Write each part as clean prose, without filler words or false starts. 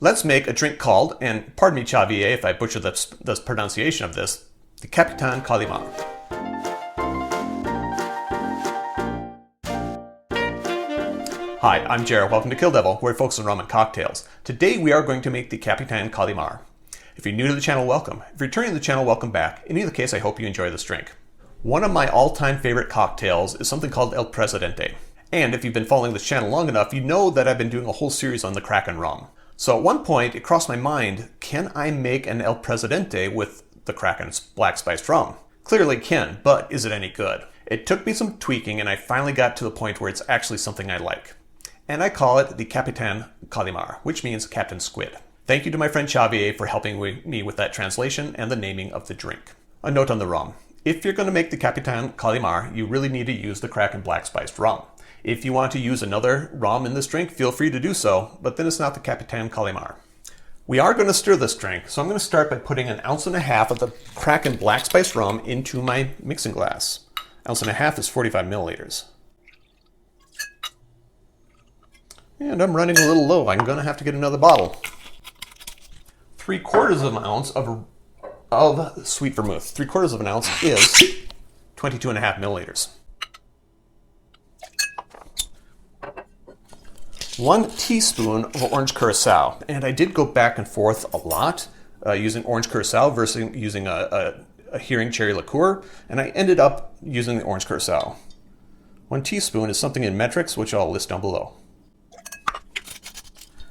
Let's make a drink called, and pardon me Xavier if I butcher the pronunciation of this, the Capitán Calamar. Hi, I'm Jared. Welcome to Kill-Divill, where we focus on rum and cocktails. Today we are going to make the Capitán Calamar. If you're new to the channel, welcome. If you're returning to the channel, welcome back. In either case, I hope you enjoy this drink. One of my all-time favorite cocktails is something called El Presidente. And if you've been following this channel long enough, you know that I've been doing a whole series on the Kraken Rum. So at one point, it crossed my mind, can I make an El Presidente with the Kraken's black spiced rum? Clearly can, but is it any good? It took me some tweaking and I finally got to the point where it's actually something I like. And I call it the Capitán Calamar, which means Captain Squid. Thank you to my friend Xavier for helping me with that translation and the naming of the drink. A note on the rum. If you're going to make the Capitán Calamar, you really need to use the Kraken black spiced rum. If you want to use another rum in this drink, feel free to do so, but then it's not the Capitán Calamar. We are going to stir this drink, so I'm going to start by putting 1.5 ounces of the Kraken black spiced rum into my mixing glass. 1.5 ounces is 45 milliliters. And I'm running a little low. I'm going to have to get another bottle. 3/4 ounce of sweet vermouth. 3/4 ounce is 22.5 milliliters. 1 teaspoon of orange curacao. And I did go back and forth a lot using orange curacao versus using a hearing cherry liqueur. And I ended up using the orange curacao. 1 teaspoon is something in metrics, which I'll list down below.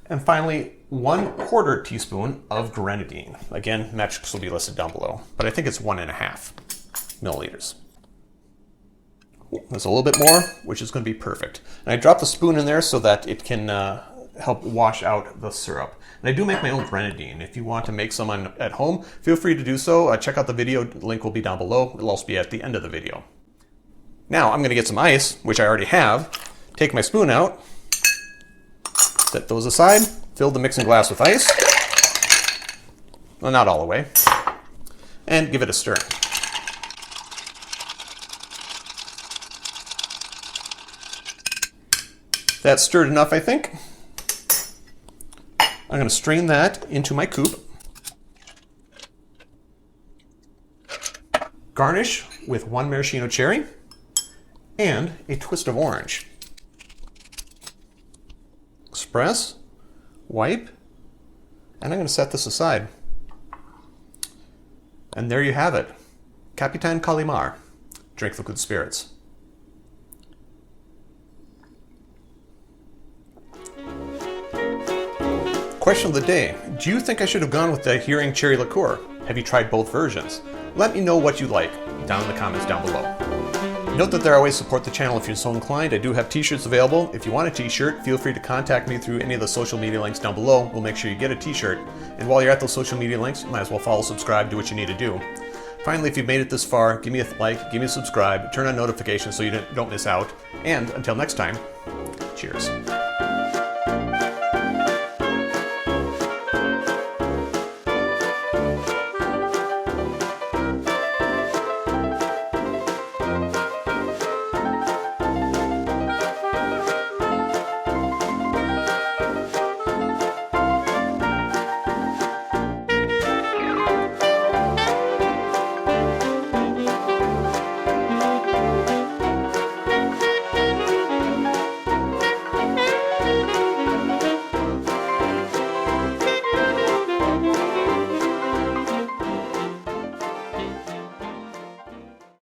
And finally, 1/4 teaspoon of grenadine. Again, metrics will be listed down below, but I think it's 1.5 milliliters. There's a little bit more, which is going to be perfect. And I dropped the spoon in there so that it can help wash out the syrup. And I do make my own grenadine. If you want to make some at home, feel free to do so. Check out the video. The link will be down below. It'll also be at the end of the video. Now I'm going to get some ice, which I already have. Take my spoon out. Set those aside, fill the mixing glass with ice. Well, not all the way. And give it a stir. That's stirred enough, I think. I'm going to strain that into my coupe. Garnish with 1 maraschino cherry and a twist of orange. Express, wipe, and I'm going to set this aside. And there you have it. Capitán Calamar. Drink liquid spirits. Question of the day. Do you think I should have gone with the hearing cherry liqueur? Have you tried both versions? Let me know what you like down in the comments down below. Note that there are ways to support the channel if you're so inclined. I do have t-shirts available. If you want a t-shirt, feel free to contact me through any of the social media links down below. We'll make sure you get a t-shirt. And while you're at those social media links, you might as well follow, subscribe, do what you need to do. Finally, if you've made it this far, give me a like, give me a subscribe, turn on notifications so you don't miss out. And until next time, cheers.